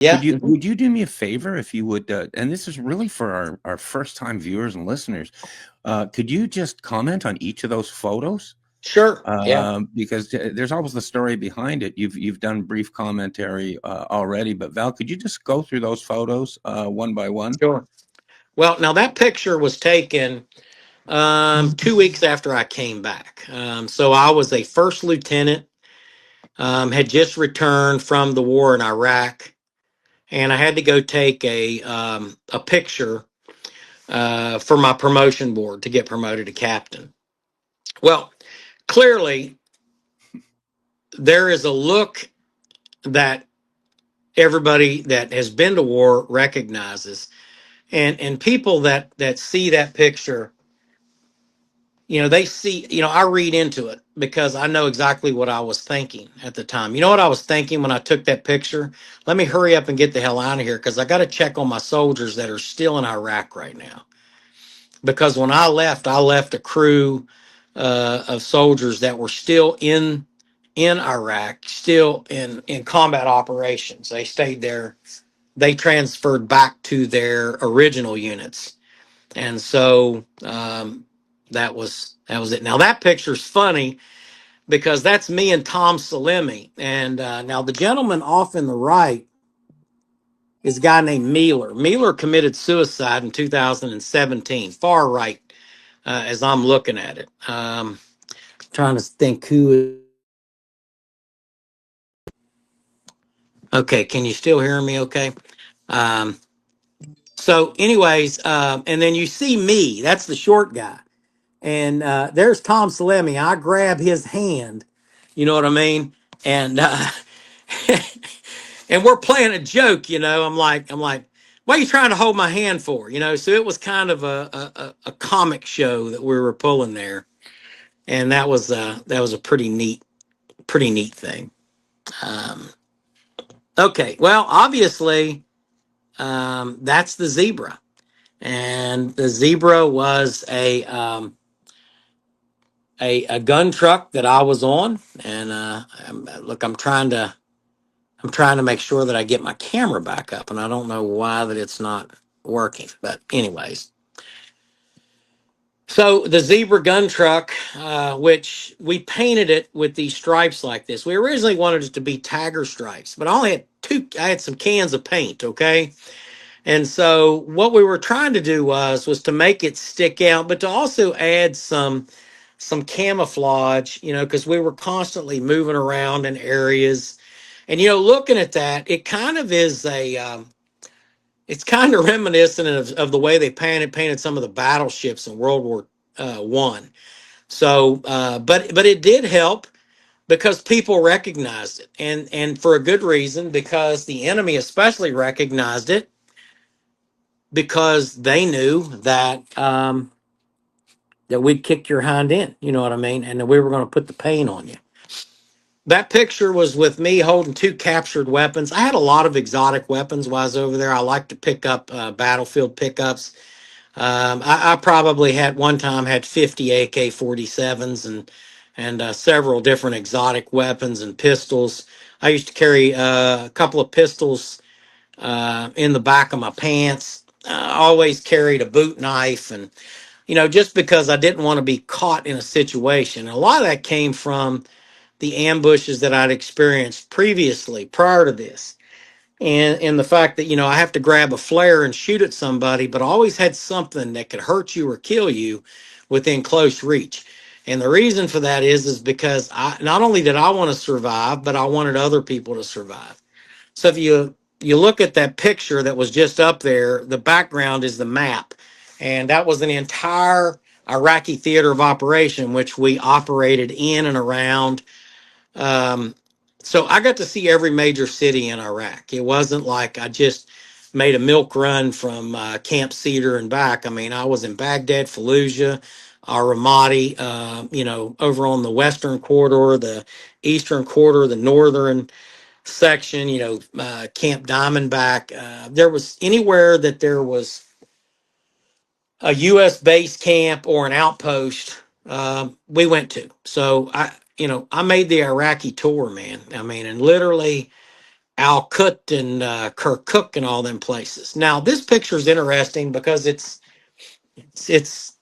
Yeah. Would you do me a favor if you would, and this is really for our first time viewers and listeners, could you just comment on each of those photos? Sure. Yeah. Because there's always the story behind it. You've done brief commentary already, but Val, could you just go through those photos one by one? Sure. Well, now that picture was taken 2 weeks after I came back. So I was a first lieutenant, had just returned from the war in Iraq, and I had to go take a picture for my promotion board to get promoted to captain. Well, clearly there is a look that everybody that has been to war recognizes, and people that see that picture, they see, I read into it because I know exactly what I was thinking at the time. You know what I was thinking when I took that picture? Let me hurry up and get the hell out of here because I got to check on my soldiers that are still in Iraq right now. Because when I left a crew of soldiers that were still in Iraq, still in combat operations. They stayed there. They transferred back to their original units, and so that was it. Now that picture's funny because that's me and Tom Salemi, and now the gentleman off in the right is a guy named Mealer. Mealer committed suicide in 2017. Far right, as I'm looking at it. Trying to think who. Okay, can you still hear me? Okay. Um, so, anyways, and then you see me. That's the short guy. And there's Tom Salemi. I grab his hand. You know what I mean? And and we're playing a joke. I'm like, what are you trying to hold my hand for? So it was kind of a comic show that we were pulling there, and that was a pretty neat thing. Um, okay, well, obviously, that's the zebra, and the zebra was a gun truck that I was on, and look, I'm trying to make sure that I get my camera back up, and I don't know why that it's not working, but anyways. So the zebra gun truck, which we painted it with these stripes like this. We originally wanted it to be tiger stripes, but I only had two. I had some cans of paint, okay. And so what we were trying to do was to make it stick out, but to also add some camouflage, because we were constantly moving around in areas. And looking at that, it kind of is it's kind of reminiscent of the way they painted some of the battleships in World War One. So, but it did help because people recognized it, and for a good reason, because the enemy especially recognized it because they knew that we'd kick your hind end, you know what I mean, and that we were going to put the paint on you. That picture was with me holding two captured weapons. I had a lot of exotic weapons while I was over there. I like to pick up battlefield pickups. I probably had one time had 50 AK-47s and several different exotic weapons and pistols. I used to carry a couple of pistols in the back of my pants. I always carried a boot knife, and just because I didn't want to be caught in a situation. And a lot of that came from the ambushes that I'd experienced previously, prior to this. And the fact that, I have to grab a flare and shoot at somebody, but I always had something that could hurt you or kill you within close reach. And the reason for that is because I not only did I want to survive, but I wanted other people to survive. So if you look at that picture that was just up there, the background is the map. And that was an entire Iraqi theater of operation, which we operated in and around. um, so I got to see every major city in Iraq. It wasn't like I just made a milk run from Camp Cedar and back. I mean, I was in Baghdad, Fallujah, Ramadi, over on the western corridor, the eastern corridor, the northern section, Camp Diamondback. There was anywhere that there was a U.S. base camp or an outpost, we went to. So I made the Iraqi tour, man. I mean, and literally Alcut and Kirkuk and all them places. Now, this picture is interesting because it's it's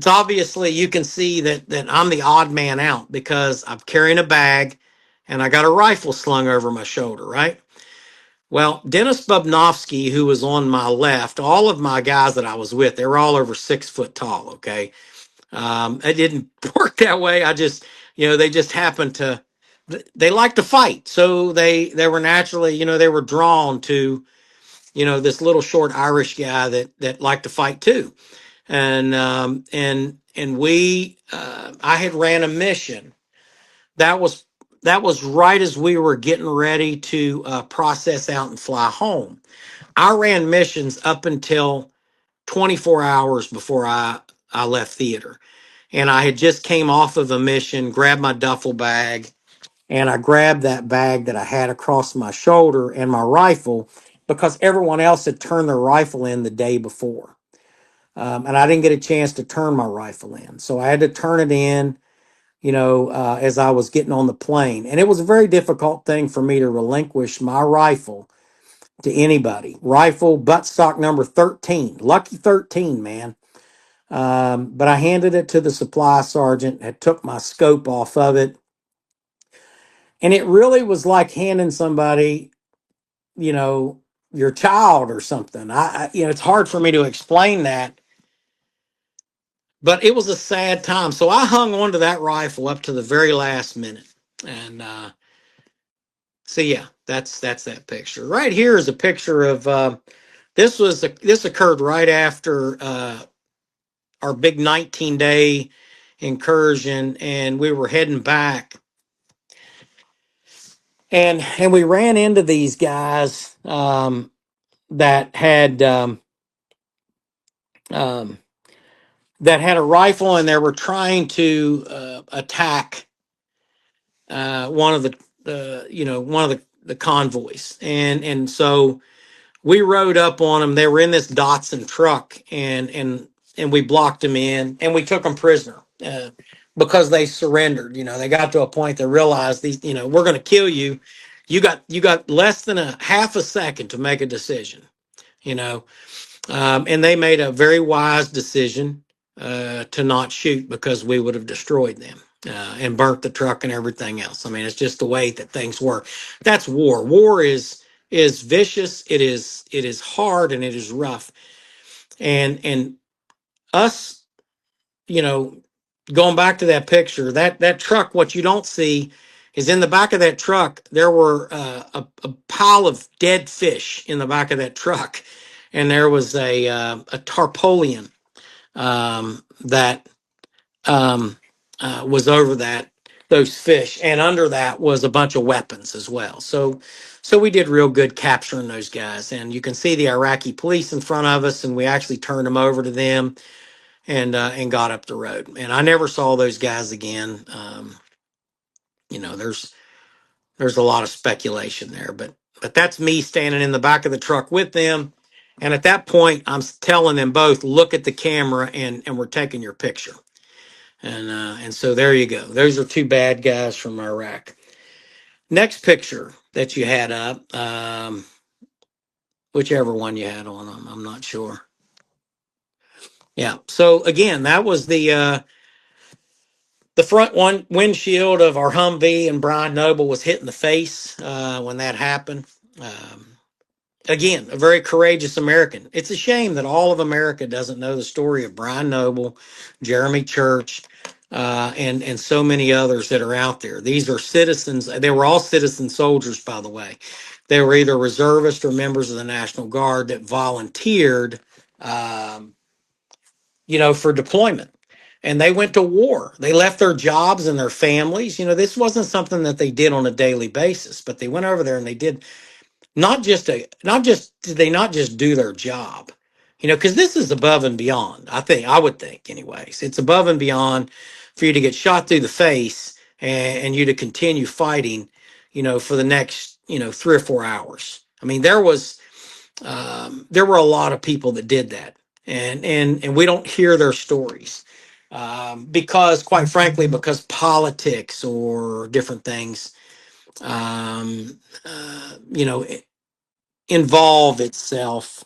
obviously you can see that I'm the odd man out because I'm carrying a bag and I got a rifle slung over my shoulder, right? Well, Dennis Bubnovsky, who was on my left, all of my guys that I was with, they were all over 6 foot tall. Okay, it didn't work that way. I just, they just happened to, they like to fight, so they were naturally, they were drawn to, this little short Irish guy that liked to fight too, and we, I had ran a mission that was right as we were getting ready to process out and fly home. I ran missions up until 24 hours before I left theater. And I had just came off of a mission, grabbed my duffel bag, and I grabbed that bag that I had across my shoulder and my rifle because everyone else had turned their rifle in the day before. And I didn't get a chance to turn my rifle in. So I had to turn it in, as I was getting on the plane. And it was a very difficult thing for me to relinquish my rifle to anybody. Rifle buttstock number 13, lucky 13, man. But I handed it to the supply sergeant, had took my scope off of it. And it really was like handing somebody, your child or something. It's hard for me to explain that, but it was a sad time. So I hung on to that rifle up to the very last minute. And so, yeah, that's that picture. Right here is a picture of this occurred right after our big 19-day incursion, and we were heading back, and we ran into these guys that had um, that had a rifle, and they were trying to attack one of the convoys, and so we rode up on them. They were in this Datsun truck, and we blocked them in, and we took them prisoner because they surrendered. They got to a point they realized these, we're going to kill you. You got less than a half a second to make a decision. You know, and they made a very wise decision to not shoot because we would have destroyed them. And burnt the truck and everything else. I mean, it's just the way that things work. That's war. War is vicious. It is hard, and it is rough. And us, you know, going back to that picture, that truck, what you don't see is in the back of that truck, there were a pile of dead fish in the back of that truck, and there was a tarpaulin that was over those fish, and under that was a bunch of weapons as well. So we did real good capturing those guys, and you can see the Iraqi police in front of us, and we actually turned them over to them and got up the road. And I never saw those guys again. There's a lot of speculation there, but that's me standing in the back of the truck with them. And at that point, I'm telling them both, look at the camera, and we're taking your picture. And so there you go. Those are two bad guys from Iraq. Next picture that you had up, whichever one you had on them, I'm not sure. Yeah. So again, that was the front one windshield of our Humvee, and Brian Noble was hit in the face when that happened. Um, Again, a very courageous American. It's a shame that all of America doesn't know the story of Brian Noble, Jeremy Church, and so many others that are out there. These are citizens. They were all citizen soldiers, by the way. They were either reservists or members of the National Guard that volunteered, um, for deployment. And they went to war. They left their jobs and their families. This wasn't something that they did on a daily basis, but they went over there and they did not just did they not just do their job, because this is above and beyond. I would think anyways, it's above and beyond for you to get shot through the face, and you to continue fighting, for the next, 3 or 4 hours. I mean, there were a lot of people that did that, and we don't hear their stories, because, quite frankly, because politics or different things, you know, involve itself